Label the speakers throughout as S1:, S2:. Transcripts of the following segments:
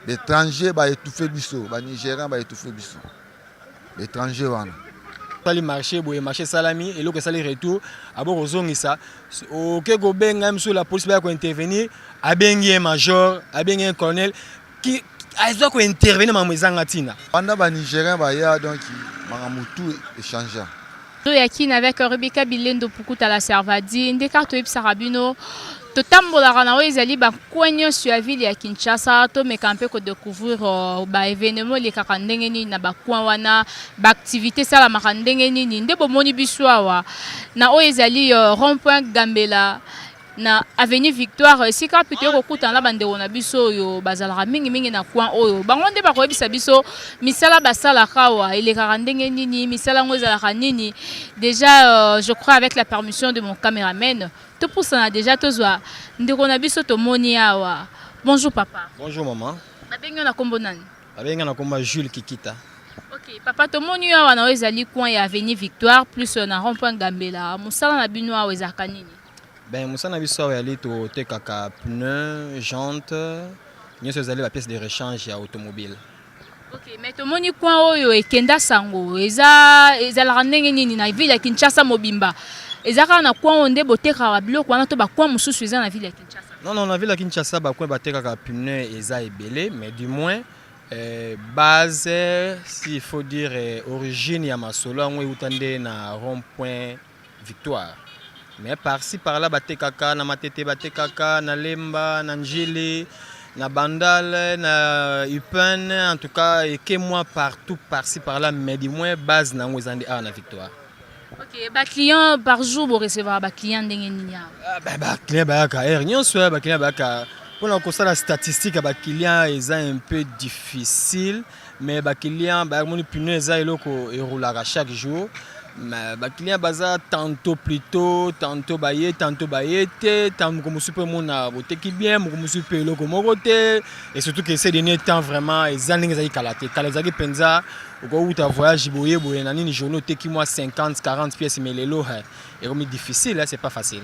S1: L'étranger va étouffer biso, les Nigériens va étouffer biso. L'étranger wana.
S2: Les marchés, les marchés salami, et l'autre salaire retour, à bord aux ça. Ok, go ben sur la police va intervenir, à bien un major, à bien un colonel, qui a besoin intervenir dans mes angatina.
S1: Pendant les Nigériens va y avoir donc mangamutu échanger.
S3: Yaki avec Rebecca Bilendo Pukuta la Servadi, Ndekato Ipsarabino. Totambola na ezali ba kwenyo sur ville ya Kinshasa to mekampe ko découvrir ba événement les kakandenge ni na ba kwa wana ba activité sala makandenge ni nde bomoni biswawa na o ezali rond-point Gambela na avenue Victoire sika pito ko kutana bande wona biso yo bazala mingi na kwa oyo bango nde ba ko bisa biso misala basala kawa ile kakandenge nini misala ngozala kanini déjà je crois avec la permission de mon caméraman. Tout pour ça déjà tous wa ndeko na biso to moni awa. Bonjour papa.
S2: Bonjour maman.
S3: Babenga na kombo nani?
S2: Babenga na kombo Jules Kikita.
S3: OK, papa to moni awa na ezali coin ya avenue Victoire plus na rond-point Gambela. Musala na bino awa ezaka nini?
S2: Ben musala na biso awa yali to tekaka pneu, jante, nyoso ezali ba pièce de rechange ya automobile.
S3: OK, mais to moni coin oyo ekenda sango ezala ndenge nini na ville ya Kinshasa mobimba. Ezaka na kwa onde boteka wa biloko wana to ba kwa mususu eza na ville ya Kinshasa.
S2: Non, na ville ya Kinshasa ba kwa bateka ka pneu eza ebele, mais du moins base s'il faut dire origine ya masolo ngo utande na rond-point Victoire. Mais par-ci par-là bateka ka na matete bateka ka na Lemba, na Njili, na Bandal, na Upen, en tout cas et que moi partout par-ci par-là, mais du moins base na ngo ezande na Victoire.
S3: OK, ba client par jour vous recevoir ba client ndenge nini
S2: ah ba client ba ka nyonso ba client ba ka pour la constat la statistique ba client est un peu difficile mais ba client ba mon pneu eza eloko eroulaka chaque jour mais ba client baza tantôt plus tôt tantôt baye te tant comme super mona boteki bien comme super eloko moko te et surtout que ces derniers temps vraiment eza ndenge ezali kalate kalazaki penza au voyage boye na nini journaux teki moi 50 40 pièces mais les lots est comme difficile là c'est pas facile.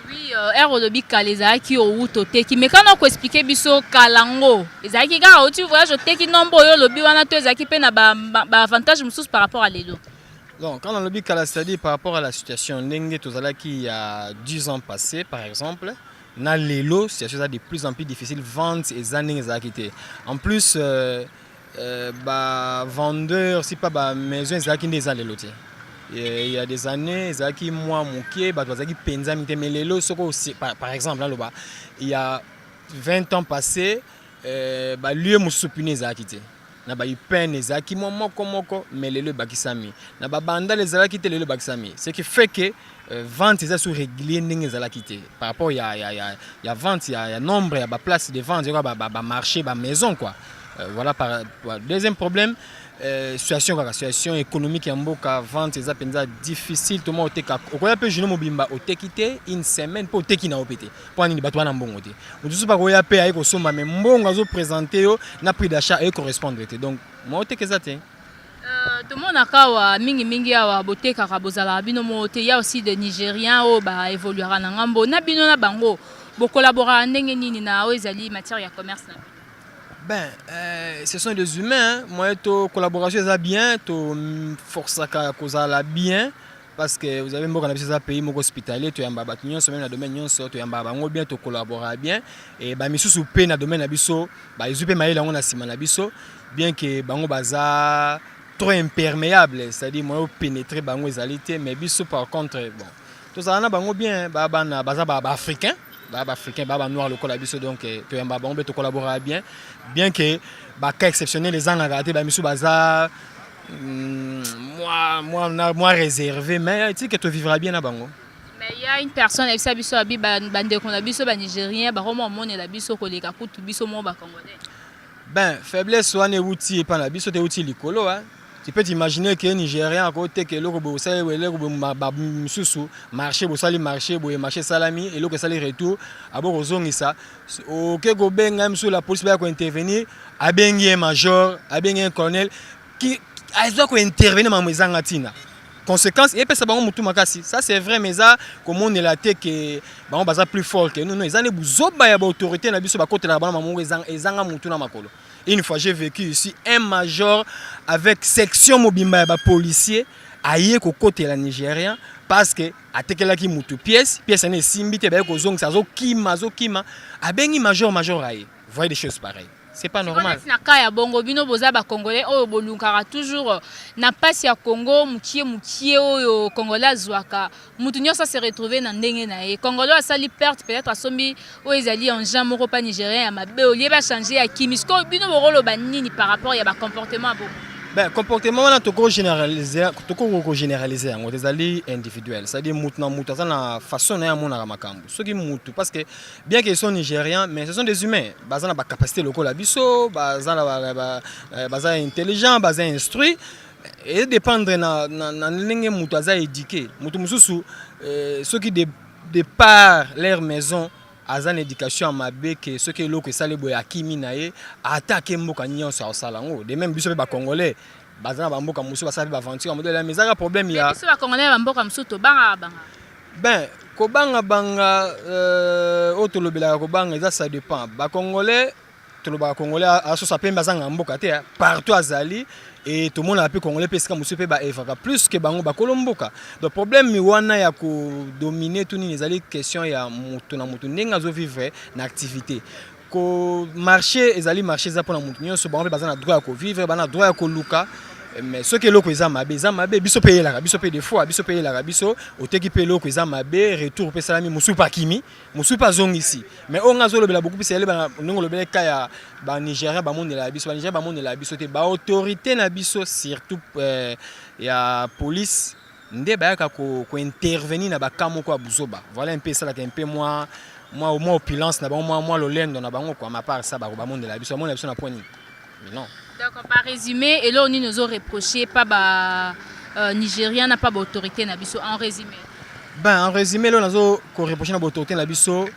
S3: Oui aérolobi kaleza ki o uto teki mais quand on ko expliquer biso kalango ezaki ga o tu voyage teki nombo yo lobi wana to ezaki pe na ba avantage mususu par rapport à l'élo.
S2: Donc quand on lobi kala c'est-à-dire par rapport à la situation ndenge tozala qui il y a 10 ans passé par exemple na l'élo situation de plus en plus difficile vente et zaning ezakité. En plus vendeur si pas ba maison ezaki ndeza lelo te. Il y a des années ezaki moi moké ba tozaki penza mité mais lelo soko par exemple là il y a 20 ans passé ba lieu musupine ezaki te. Na ba ipene ezaki moko mais lelo bakisami. Na ba banda les ezaki te lelo bakisami. Ce qui fait que vente est sur régulier ndenge ezalaki te. Par rapport il y a vente il y a nombre il y a ba place de vente il y a ba marché ba maison quoi. Voilà par deuxième problème situation économique ya mboka vente eza penza difficile to mo oteka okoya pe jeune mobimba otekite une semaine pour oteki na opete pour nini bato wana mbongo te mutusu ba koya pe ay ko somba mais mbongo azo présenter yo na prix d'achat et correspondre te donc mo otekeza te
S3: to mona kawa mingi awa boteka ka bozala bino mo te ya aussi des Nigériens o ba évoluera na ngambo na bino na bango bo collaborer ndenge nini na o ezali matière ya commerce na.
S2: Ben, ce sont des humains. Moi, to collaboration est bien, to force à cause la bien, parce que vous avez beaucoup de pays, beaucoup hospitalier, tu as un baba qui est dans le domaine, tu as un baba bien, tu collabores bien, et bah misous sous peine dans le domaine abisso, bah ils ont maïla on a siman abisso, bien que bango baza trop imperméable, c'est-à-dire moi pénétrer bango ezalité, mais bisso par contre bon, tout ça on a bango bien, baba na baza baba africain. Baba africain, baba noir, le colabiso donc tu es un baba, on peut te collaborer bien que bah cas exceptionnel les gens ont raté bah monsieur bazar moi réservé mais tu sais que tu vivras bien à Bango.
S3: Mais il y a une personne elle s'abisso abi bande qu'on abisso ba nigérien ba comment on est la biso ko les kakutu biso mo ba congolais.
S2: Ben faiblesse wane outil pas la biso te outil likolo hein. Tu peux t'imaginer que les Nigériens à côté que le marché marché salami et le salé retour à Borozong ça OK go benga sur la police va intervenir a bengi un major a bengi un colonel qui a doit intervenir dans mes angatina conséquence et puis ça bango mutu makasi. Ça c'est vrai mais ça comme on est la tête que bango baza plus fort que nous non ils ont buzoba ya ba autorité na biso ba côté la bana mamungu ezanga mutu na makolo. Une fois j'ai vécu ici un major avec section mobimba ya ba policier aye ko côté la Nigérien parce que atekelaki mutu pièce ne simbi te ba ko zong sa zo kima abengi major aye. Voyez des choses pareilles. C'est pas normal.
S3: Na kaya bongo bino boza ba congolais oyo bolunkaka toujours na passe ya Congo mutie oyo congolais zwaka mutu nyosa se retrouver na ndenge na ye congolais asali perte peut-être asombi oyo ezali en Jean moko pa nigérien ya mabe olie ba changer ya kimisko bino borolo ba nini par rapport ya ba comportement bongo.
S2: Ben, comportement on a tout généralisé yango ezali individuel, c'est-à-dire mutu na mutu na façon na mona makambo soki mutu parce que bien qu'ils sont nigériens mais ce sont des humains baza na ba capacité lokola biso baza intelligent baza instruit et dépendre na ndenge mutu aza éduqué mutu mususu soki de par leur maison azan éducation mabe que ce que loko sale boy akimi nae attaquer mboka nyonso osalango de même biso ba congolais bazana ba mboka musu basali ba aventure modèle mais ça problème ya
S3: biso ba congolais ba mboka musu to banga
S2: ben ko banga otolobela ko banga ça dépend ba congolais toloba congolais aso sapemba bazanga mboka te partout azali et tout le monde a pu congolais parce que musu pe ba evaka plus que bango ba kolomboka donc problème mi wana ya ko dominer tout ni ezali question ya mutu na mutu ndenga zo vivre na activité ko marché ezali marché za pona mutu nyonso bango pe bazana droit ya ko vivre bana droit ya ko luka mais ce que loko eza mabe biso payer la biso payer des fois biso payer la biso oteki pe loko eza mabe retour pe salami musu pa kimi musu pa zong ici mais on ngazo lobela beaucoup plus ba ndongo lobela ka ya ba Nigeria ba monde la biso ba Nigeria ba monde la biso te ba autorité na biso surtout ya police nde ba ka ko intervenir na ba kamoko abuzoba voilà un peu ça là un peu moi opulence na ba moi lolendo na bango quoi ma part ça ba monde la biso na point mais non.
S3: Donc par résumé et là on nous a reproché pas ba Nigérien n'a pas d'autorité na biso en résumé.
S2: Ben en résumé là nous ko reproché na autorité na biso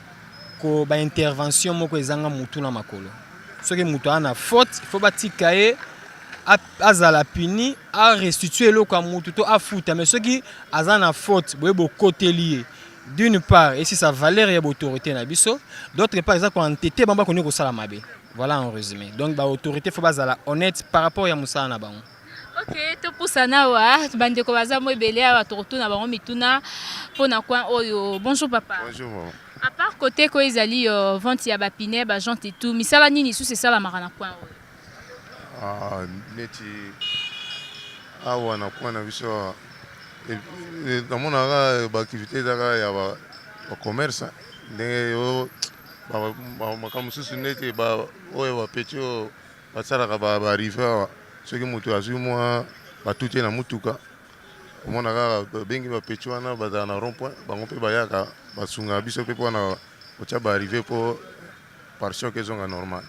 S2: ko ba intervention moko ezanga mutu na makolo. Ce que mutu ana faute, il faut batikaye azala puni a restituer le kwa mutu to a futa mais ce qui azana faute boyebo côté lié. D'une part et si ça valeur ya autorité na biso, d'autre part ça ko entêté bamba ko ni ko sala mabe. Voilà en résumé. Donc l'autorité faut pas être honnête par rapport à Moussa na bango.
S3: OK, to pusana wa bande ko baza mo ebele wa to na bango mituna pona coin oyo. Bonjour papa.
S4: Bonjour.
S3: À part côté ko ezali vente ya bapine ba gente et tout, misala nini sous c'est ça la marana coin oyo.
S4: Ah neti awa na coin na biso na mona ba activité daka ya ba commerce ndenge yo makambo mosusu neti oyo bapeti oyo basalaka baarrive awa soki moto azwi mwa batuti na mutuka omonaka babengi bapeti wana bazala na rond point bango mpe bayaka basunga biso mpe mpona kotia baarrive mpo partition ke ezonga normal.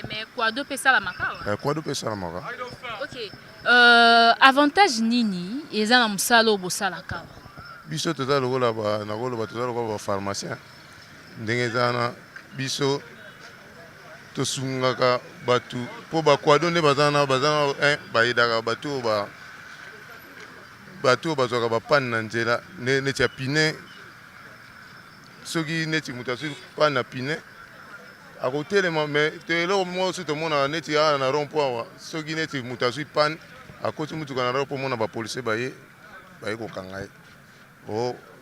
S3: Mais Kwado peut salamaka wa?
S4: Kwado peut salamaka.
S3: OK. Avantage nini eza na musalo bosalaka?
S4: Biso toza lokola nakoloba toza lokola bapharmacien ndenge ezana biso tosungaka batu mpo bakwado nde bazana bayedaka batu oyo bazwaka bapane na nzela neti ya pine soki neti moto azwi pane na pine akotelema me eloko mosusu tomonaka neti awa na rond point awa soki neti moto azwi pane akoti mutuka na rond point mona bapolisier baye kokanga ye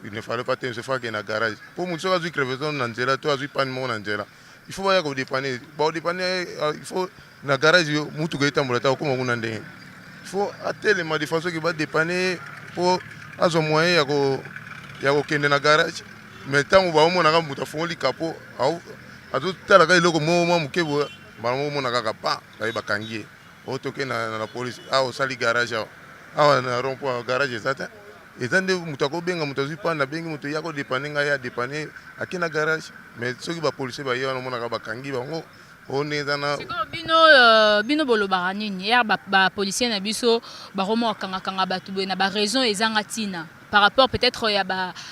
S4: il ne fallait pas te faire na garage pour moto soki azwi crevaison na nzela to azwi pane moko na nzela il faut baya kodépane il faut na garage mutuka etambola ta okoma kuna ndenge il faut atelema de façon ke badépane mpo azwa moyen ya kokende na garage mais ntango baomonaka moto afongoli kapo azotalaka eloko mwa moke boye baomona kaka pa baye bakangi ye otoke na police awa osali garage awa na rond point garage eza te eza nde moto akobenga moto azwi pane abengi moto ya kodépane ngai adépane ake na garage mais soki bapolisier baye wana omonaka bakangi bango ondenge eza na
S3: bino bolobaka nini ya bapolisier na biso bakoma bakangakanga bato boye na baraison ezanga ntina par rapport peut-être ya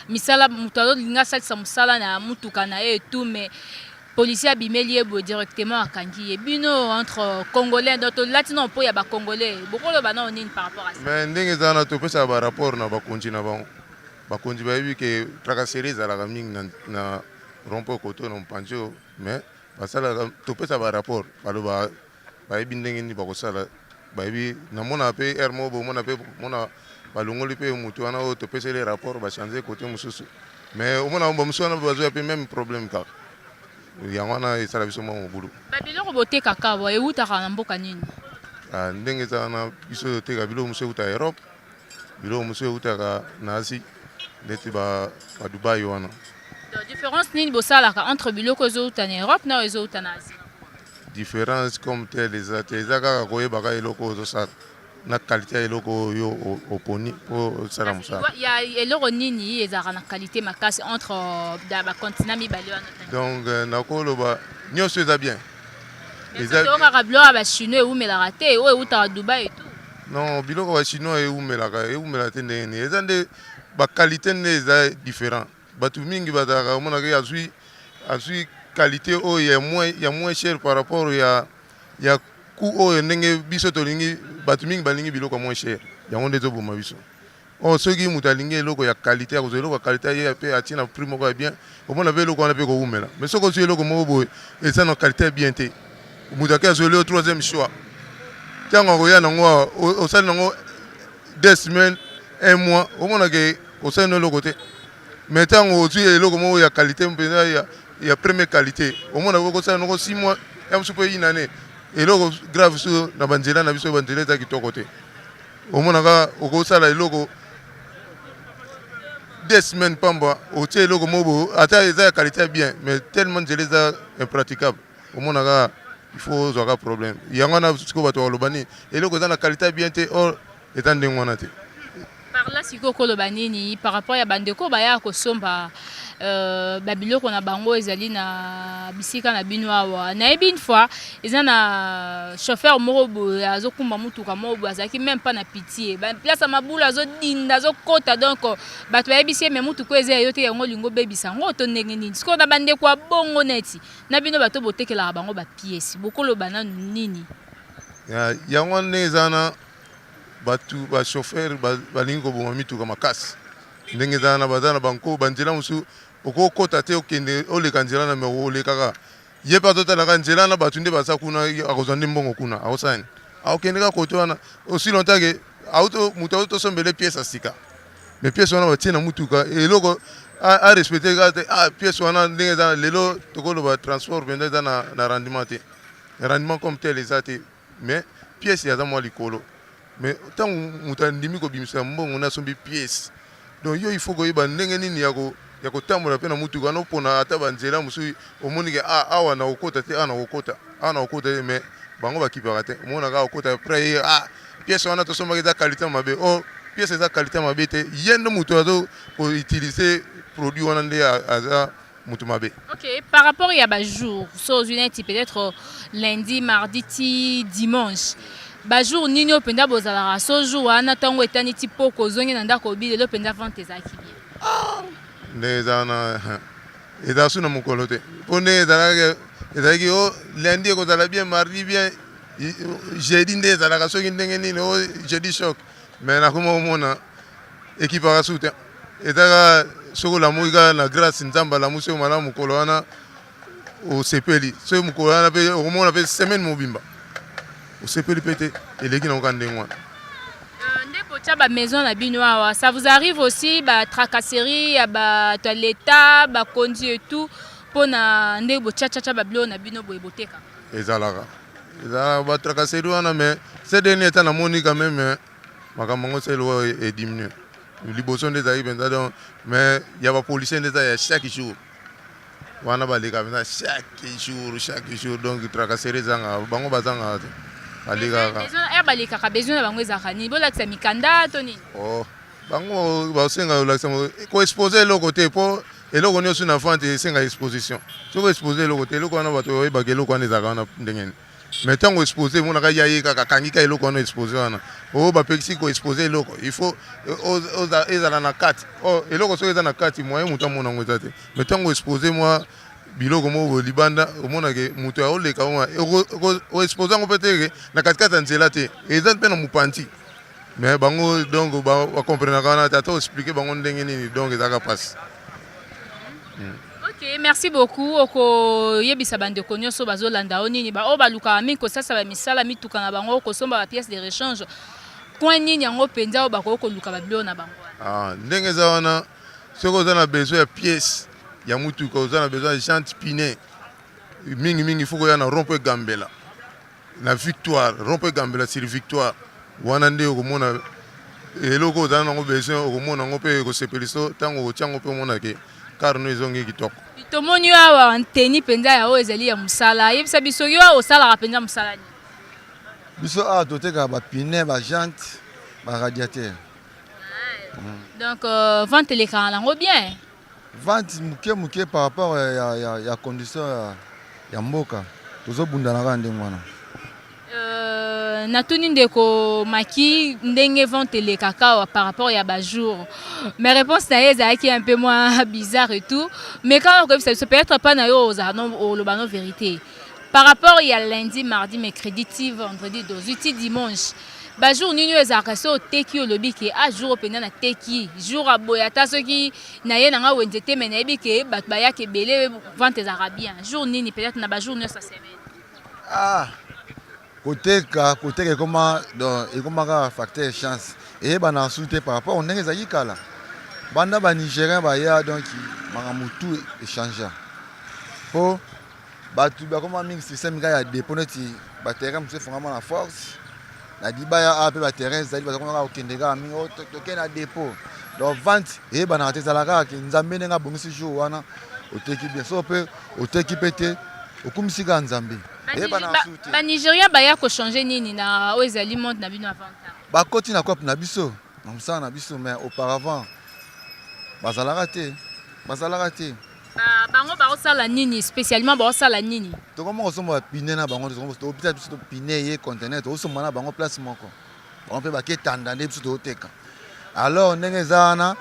S3: misala moto azolinga asalisa mosala na mutuka na ye et tout mais policier abimeli ebo directement akangi bino entre congolais d'autres latino po ya ba congolais bokolo bana onini par rapport à ça.
S4: Mais ndenge zana to pesa ba rapport na bakonzi na bango bakonzi bayebi ke tracasserie ezalaka mingi na rompo koto na mpanjo mais basala to pesa ba rapport baloba bayebi ndenge ni bakosala bayebi namona pe hermo bomona pe mona balongoli pe mutu wana o to pesa les rapports ba changer côté mususu mais omona mususu wana bazo pe même problème ka yangwana esala biso mo bulu
S3: babiloko boteka kawa eutaka na mboka nini
S4: ndenge zana biso teka bilo mususu uta Europe bilo mususu utaka na Asie ndeti ba Dubai wana.
S3: La différence nini bosalaka entre biloko ezouta na Europe na ezouta na Asie.
S4: Différence comme telle ezaka koyebaka eloko ozosala na qualité ya eloko yo oponi po sala musala.
S3: Ya eloko nini ezaka na qualité makasi entre ba continent mibale wana.
S4: Donc nakoloba nyonso eza bien.
S3: Ezaka biloko ba chinois eumelaka te o euta Dubai et tout.
S4: Non, biloko ba chinois eumelaka te ndenge eza nde ba qualité nde eza différent. Batu mingi bataka omona ke azui qualité o ya moins cher par rapport ya coût o ndenge biso tolingi batu mingi balingi biloko moins cher yango nde toboma biso o soki mutu alingi eloko ya qualité ya kozwa eloko ya qualité ye pe atie na prix moko ya bien omona pe eloko wana pe koumela mais soki ozwi eloko moko boye eza na qualité ya bien te mutu ake azweli o troisième choix ntango akoya nango osali nango 2 semaines 1 mois omona ke osali no eloko te mais ntango ozwi eloko moko ya qualité mpenza ya première qualité omona okosala nango 6 mois ya mosusu mpe une année eloko grave so na banzela na biso banzela eza kitoko te omonaka okosala eloko 2 semaines pamba otie eloko moko ata eza ya qualité bien mais tellement nzela eza impraticable omonaka il faut ozwaka problème yango wana sikoyo bato balobani eloko eza na qualité bien te or eza ndenge wana te.
S3: Par là sikoyo koloba nini par rapport ya bandeko baya kosomba babiloko na bango ezali na bisika na bino awa nayebi une fois eza na chauffeur moko boye azokumba mutuka moko boye azalaki même pas na pitié place mabula azodinda azokota donc bato bayebisi ye me mutuka eza yo te yango olingo obebisa yango to ndenge nini sikoyo na bandeko ya bongo neti na bino bato botekelaka bango bapiesi bokoloba nanu nini
S4: yango nde eza na bato bachauffeur balingi koboma mituka makasi ndenge eza na baza na banko banzela mosusu okokota te okende oleka nzela na meko olekaka ye mpe azotalaka nzela na bato nde baza kuna akozwa nde mbongo kuna akosani akokende kaka kote wana aussi longtemps ke moto azotosombele piese ya sika mais piese wana batie na mutuka eloko arespecte kaka te piese wana ndenge eza lelo tokoloba transport mpenza eza na rendement te rendement comme tel eza te mais piese yaza mwa likolo mais ntango moto andimi kobimisa mbongo nasombi piese donc yo il faut koyeba ndenge nini ya kotambola mpe na mutuka wana mpona ata banzela mosusu omonike awa na kokota te awa na kokota te mais bango bakipaka te omonaka akokota apres ye piese wana tosombaka eza qualité mabe o piese eza qualité mabe te ye nde moto azo koutilize produit wana nde aza moto mabe.
S3: Ok, par rapport ya bajour so ozwi neti peut-être lundi mardi ti dimanche bajour nini openza bozalaka so jour wana ntango etani ti poko ozongi na ndako obi lelo mpenza vente ezalaki bien
S4: nde eza su na mokolo te mpo nde ezalaki o lundi ekozala bien mardi bien jeudi nde ezalaka soki ndenge nini o jeudi choc mais nakoma omona ekipaka su te ezaka soki olamuki kaka na grâce nzambe alamusi omala mokolo wana osepeli soki mokolo wana mpe okomona mpe semaine mobimba osepeli mpe te eleki na oka ndenge wana.
S3: Ba maison na bino awa ça vous arrive aussi ba tracasserie ya ba toileta ba kondi et tout pona nde bo chacha ba bilo na bino boye boteka
S4: ezalaka ba tracasserie wana mais c'est dernier état na moni quand même makambo ngo selo et diminuer liboso nde zayi benza donc mais ya ba policier nde za ya chaque jour wana ba leka benza chaque jour donc tracasserie zanga bango bazanga
S3: balekaka besoin na bango ezalaka nini bolakisa mikanda to nini
S4: bango basenga olakisa koexpose eloko te mpo eloko nyonso na vente esenga exposition soki expose eloko te eloko wana bato oyebaka eloko wana ezalaka wana ndenge nini mais ntango expose emonaka yaye kaka kangika eloko wana expose wana oyo bapekisi koexpose eloko il faut ezala na kati eloko soki eza na kati moye moto amonango eza te mais ntango expose mwa biloko moko libanda omonake moto aoleka oexpose yango peut-être na katikati ya nzela te eza mpe na mopanzi mais bango donc bacomprenaka wana te ata oexplike bango ndenge nini donc ezaka mpasi.
S3: Ok, merci beaucoup. Oko yebisa bandeko nyonso bazolanda onini ba o baluka mingi kosasa ba misala mituka na bango kosomba ba pièces de rechange. Kwa nini yango penza o bakoko luka ba bilo na bango.
S4: Ndenge eza wana soki oza na besoin ya pièce ya mutuka oza na besoin ya jante pine mingi faut koya na rond-point Gambela na Victoire rond-point Gambela sur Victoire wana nde okomona eloko oza nango besoin okomona ngo mpe ekosepeliso ntango otiango mpe omonake car no ezongi kitoko.
S3: Tomoni awa anteni penza ya o ezali ya musala yebisa biso yo osala penza musala ni.
S1: Biso a toteka ba pine ba jante ba radiateur.
S3: Donc vente les canaux bien.
S1: Vente muke par rapport ya condition ya mboka tozobunda na kande mwana.
S3: Natuni ndeko maki ndenge vente les cacao par rapport ya ba jour. Mes réponses na qui est un peu moins bizarre et tout, mais quand ça peut être pas na yo au lobano vérité. Par rapport ya lundi, mardi, mercredi, vendredi, doziti dimanche. Ba jour nini ezaka so teki olobi ke a jour openda na teki jour aboyata soki na ye nanga wenzete mais na yebi ke bat baya ke belé vente ezaka bien jour nini peut-être na ba jour nyonso sa semaine.
S1: Côté comment donc et comment ka facteur chance et bana souté par rapport on ndenge ezaki kala banda ba Nigérien ba ya donc mangamutu échanger po batu ba comment mingi système ka ya déponeti ba terrain monsieur fongama na force na dibaya a pe ba terrain zali ba konga okendeka mingi toke na dépôt donc vente et bana tezalaka ki nzambe nenga bongisi jour wana oteki bien so pe oteki pété okumisika nzambe.
S3: Ba Nigeria ba ya ko changer nini na o ezali monde na bino avant.
S1: Ba koti na kope na biso na musana na biso mais auparavant bazalaka te.
S3: Bango ba osala nini spécialement ba osala nini.
S1: To comment osomba pine na bango to hôpital biso to pine ye conteneur to osomba na bango place moko. Bango pe ba ke tanda nde biso to teka. Alors ndenge zana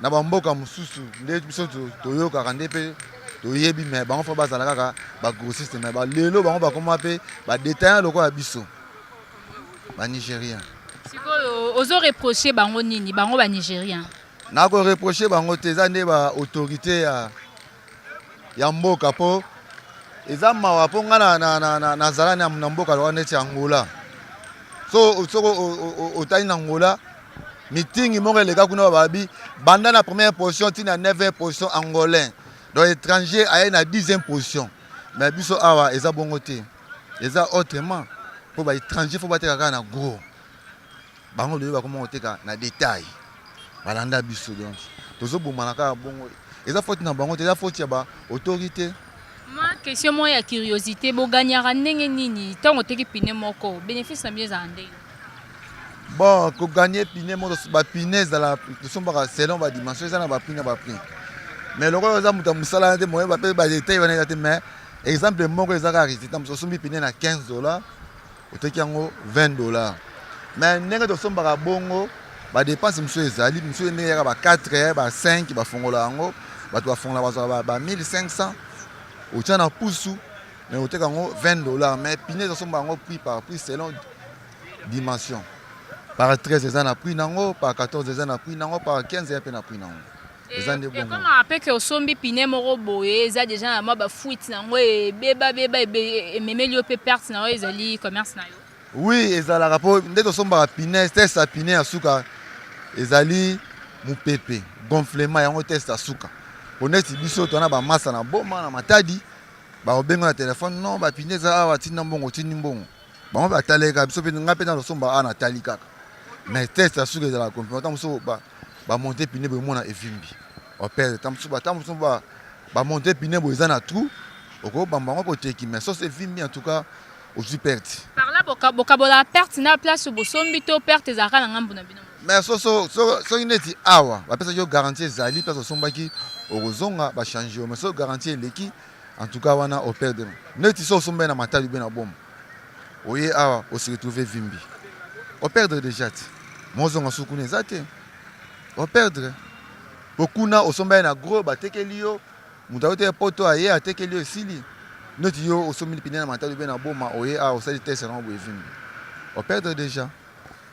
S1: na bamboka mususu nde biso to yoka kande pe to yebi mais bango fa bazalaka ka ba grossiste mais ba lelo bango ba koma pe ba détaillant loko ya biso. Ba Nigérien.
S3: Siko ozo reprocher bango nini bango ba Nigérien.
S1: Na ko reprocher bango te za nde ba autorité ya mboka po eza mawa po nga na zala na mboka lo neti Angola so otali na Angola meeting moko eleka kuna babi banda na première position tina 9e position angolais donc étranger aye na 10e position mais biso awa eza bongo te eza autrement po ba étranger faut bateka kaka na gros bango le ba comment oteka na détail balanda biso donc tozo bomana kaka bongo eza faute na bango te eza faute ya ba autorité.
S3: Ma question moi ya curiosité bo gagnara ndenge nini tango teki pine moko bénéfice na bien za ndenge.
S1: Bon ko gagner pine moko ba pine za la tosomba selon ba dimension eza na ba pine ba prix mais loko eza muta musala te moye ba pe ba détail wana te mais exemple moko eza ka risite tam sombi pine na $15 oteki yango $20 mais ndenge tosomba bongo ba dépense monsieur ezali monsieur ndenge ya ba 4 ba 5 ba fongola yango ba to fongola ba 1500 otia na pusu mais oteka yango $20 mais pine tosomba yango prix par prix selon dimension par 13 eza na prix nango par 14 eza na prix nango par 15 eza pe na prix nango eza nde bongo.
S3: Comment après que osombi pine moko boye eza déjà na ba fuite nango e beba e memeli pe perte nango ezali commerce na yo.
S1: Oui ezala rapport nde tosomba pine test a pine ya suka ezali mupepe gonflement yango test a suka honnête biso to na ba massa na boma na matadi ba obenga na téléphone non ba pine za awa tinna mbongo tinni mbongo ba ba taleka biso pe nga pe na tosomba ana tali kaka mais test a suka ezala gonflement so ba monter pine bo mona efimbi opère tam so ba monter pine bo ezana trou oko ba mbango ko teki mais so c'est fimbi en tout cas au super.
S3: Par là bokabola perte na place bo sombi to perte ezaka na ngambu na bino.
S1: Mais so ineti awa ba pesa yo garantie ezali place osombaki okozonga ba changer mais so garantie leki en tout cas wana au perdre neti so somba na matali be na bom oye awa o se retrouver vimbi au perdre déjà mozonga sukune zate au perdre beaucoup na osomba na gros ba tekeli yo mutu te poto aye atekeli osili noti yo osomili pine na matali be na boma oye a osali test na bo evimbi o perdre déjà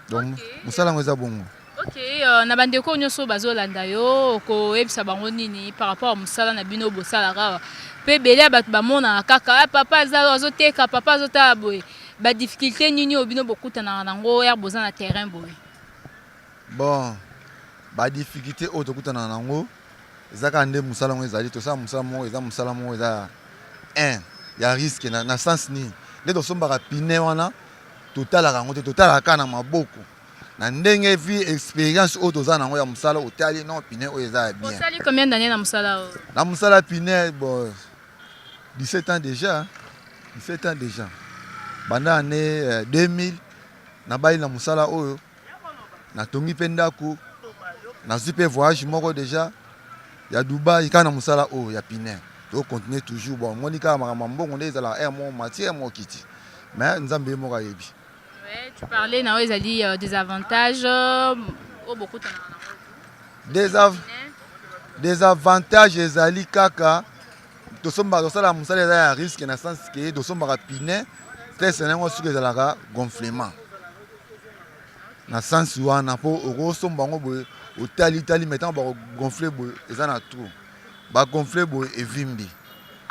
S1: donc musala ngo eza bongo.
S3: Ok, na bandeko nyonso bazolanda yo koyebisa bango nini par rapport à musala na bino bosalaka pe bele bato bamona kaka papa azoteka papa azotala boye ba difficulté nini obino bokutana nango ya boza na terrain boye.
S1: Bon ba difficulté oyo tokutana nango ezaka nde musala ngo ezali tosala musala mo eza un ya risque na sens nini nde tosombaka pine wana totalaka yango te totalaka na maboko na ndenge vi expérience oyo toza nango ya musala otali non pine oyo eza bien.
S3: Osali combien d'années na musala oyo?
S1: Na musala pine bon 17 ans déjà. 17 ans déjà. Banda année 2000 na bali na musala oyo na tongi pendako na super voyage moko déjà ya Dubai kana musala oyo ya pine to continuer toujours bon monika makambo nde ezala un mois matière mo kiti mais nzambe moko yebi.
S3: Ouais, tu parlais na ezali des avantages beaucoup
S1: des avantages ezali kaka tosomba tosala musala eza ya risque na sens que tosomba pine stress nango suki ezalaka gonflement na sens wana po okosomba ngo boye otali metant ba gonfler boye eza na trou ba gonfler boye evimbi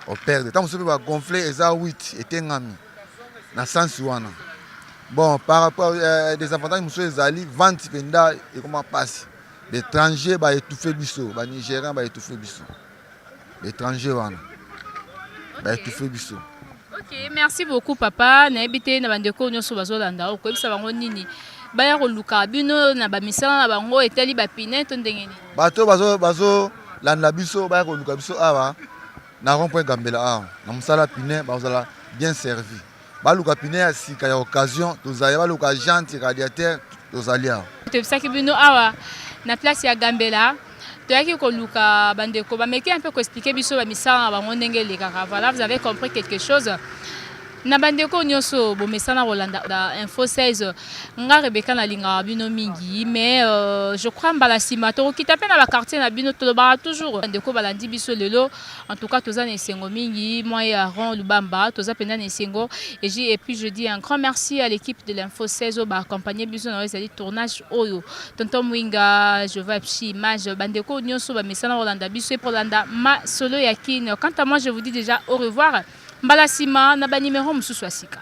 S1: o perdre tant soki ba gonfler eza 8 etengami na sens wana. Bon par rapport des avantages muso ezali vente penda et comment passe l'étranger ba étouffer biso ba nigérien ba étouffer biso l'étranger wana ba étouffer biso.
S3: Ok, merci beaucoup papa na ebité na bandeko nyonso bazolanda ko ebisa bango nini baya ko luka bino na ba misala na bango etali ba pine to ndenge nini
S1: bato bazo landa biso baya ko luka biso awa na rond-point Gambela awa na musala pine bazala bien servi baluka pine ya sika ya occasion tozali baluka janti radiateur tozali awa
S3: tebisaki bino awa na place ya Gambela toyaki koluka bandeko bameki un peu ko expliquer biso ba misala na bango ndenge lekaka. Voilà, vous avez compris quelque chose. Na bandeko nyonso bomesana Rolanda da Info 16 nga Rebecca na linga bino mingi mais je crois mbala sima to kita pe na ba quartier na bino to ba toujours bandeko balandi biso lelo en tout cas toza na sengo mingi moi et Aaron Lubamba toza pena na sengo et puis je dis un grand merci à l'équipe de l'Info 16 ba accompagner biso na ezali tournage oyo tonton Mwinga je vois psi image bandeko nyonso ba mesana Rolanda biso et pour landa ma solo yakine. Quant à moi je vous dis déjà au revoir. Mbala sima na ba numéro mususu asika.